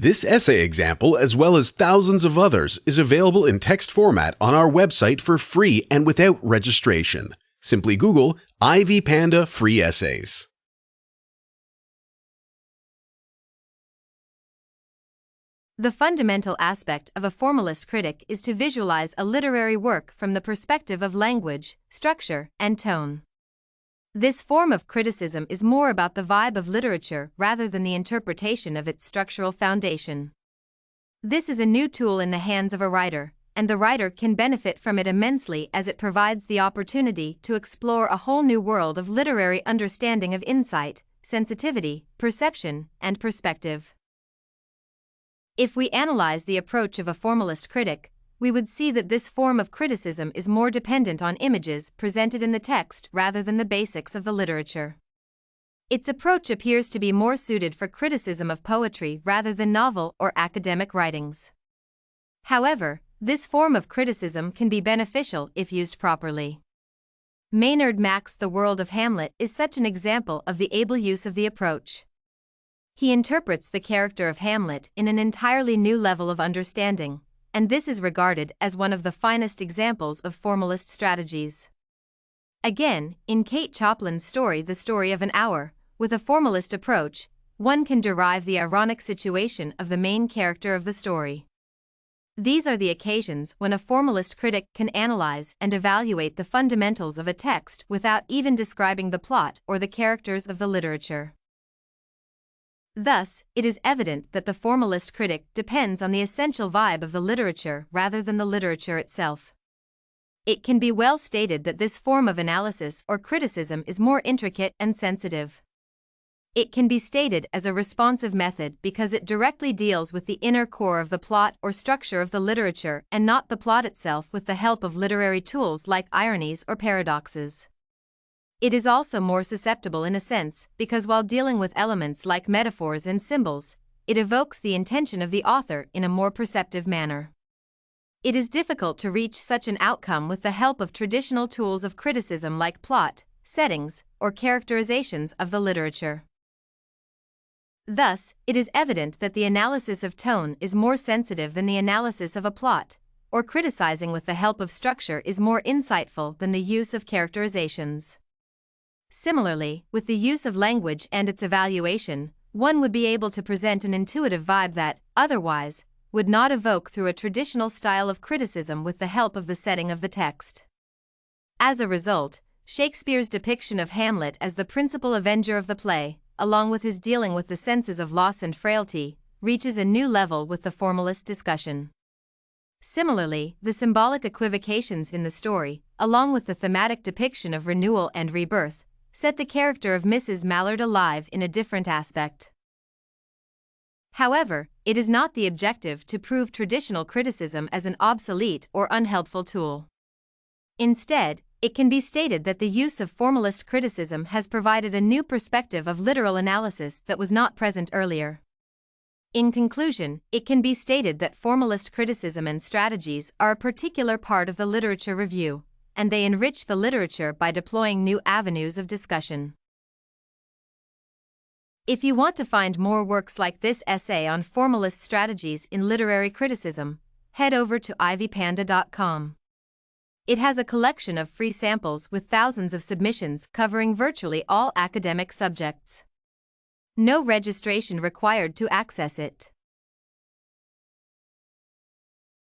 This essay example, as well as thousands of others, is available in text format on our website for free and without registration. Simply Google Ivy Panda Free Essays. The fundamental aspect of a formalist critic is to visualize a literary work from the perspective of language, structure, and tone. This form of criticism is more about the vibe of literature rather than the interpretation of its structural foundation. This is a new tool in the hands of a writer, and the writer can benefit from it immensely as it provides the opportunity to explore a whole new world of literary understanding of insight, sensitivity, perception, and perspective. If we analyze the approach of a formalist critic, we would see that this form of criticism is more dependent on images presented in the text rather than the basics of the literature. Its approach appears to be more suited for criticism of poetry rather than novel or academic writings. However, this form of criticism can be beneficial if used properly. Maynard Mack's The World of Hamlet is such an example of the able use of the approach. He interprets the character of Hamlet in an entirely new level of understanding, and this is regarded as one of the finest examples of formalist strategies. Again, in Kate Choplin's story The Story of an Hour, with a formalist approach, one can derive the ironic situation of the main character of the story. These are the occasions when a formalist critic can analyze and evaluate the fundamentals of a text without even describing the plot or the characters of the literature. Thus, it is evident that the formalist critic depends on the essential vibe of the literature rather than the literature itself. It can be well stated that this form of analysis or criticism is more intricate and sensitive. It can be stated as a responsive method because it directly deals with the inner core of the plot or structure of the literature and not the plot itself with the help of literary tools like ironies or paradoxes. It is also more susceptible in a sense because while dealing with elements like metaphors and symbols, it evokes the intention of the author in a more perceptive manner. It is difficult to reach such an outcome with the help of traditional tools of criticism like plot, settings, or characterizations of the literature. Thus, it is evident that the analysis of tone is more sensitive than the analysis of a plot, or criticizing with the help of structure is more insightful than the use of characterizations. Similarly, with the use of language and its evaluation, one would be able to present an intuitive vibe that, otherwise, would not evoke through a traditional style of criticism with the help of the setting of the text. As a result, Shakespeare's depiction of Hamlet as the principal avenger of the play, along with his dealing with the senses of loss and frailty, reaches a new level with the formalist discussion. Similarly, the symbolic equivocations in the story, along with the thematic depiction of renewal and rebirth, set the character of Mrs. Mallard alive in a different aspect. However, it is not the objective to prove traditional criticism as an obsolete or unhelpful tool. Instead, it can be stated that the use of formalist criticism has provided a new perspective of literal analysis that was not present earlier. In conclusion, it can be stated that formalist criticism and strategies are a particular part of the literature review, and they enrich the literature by deploying new avenues of discussion. If you want to find more works like this essay on formalist strategies in literary criticism, head over to ivypanda.com. It has a collection of free samples with thousands of submissions covering virtually all academic subjects. No registration required to access it.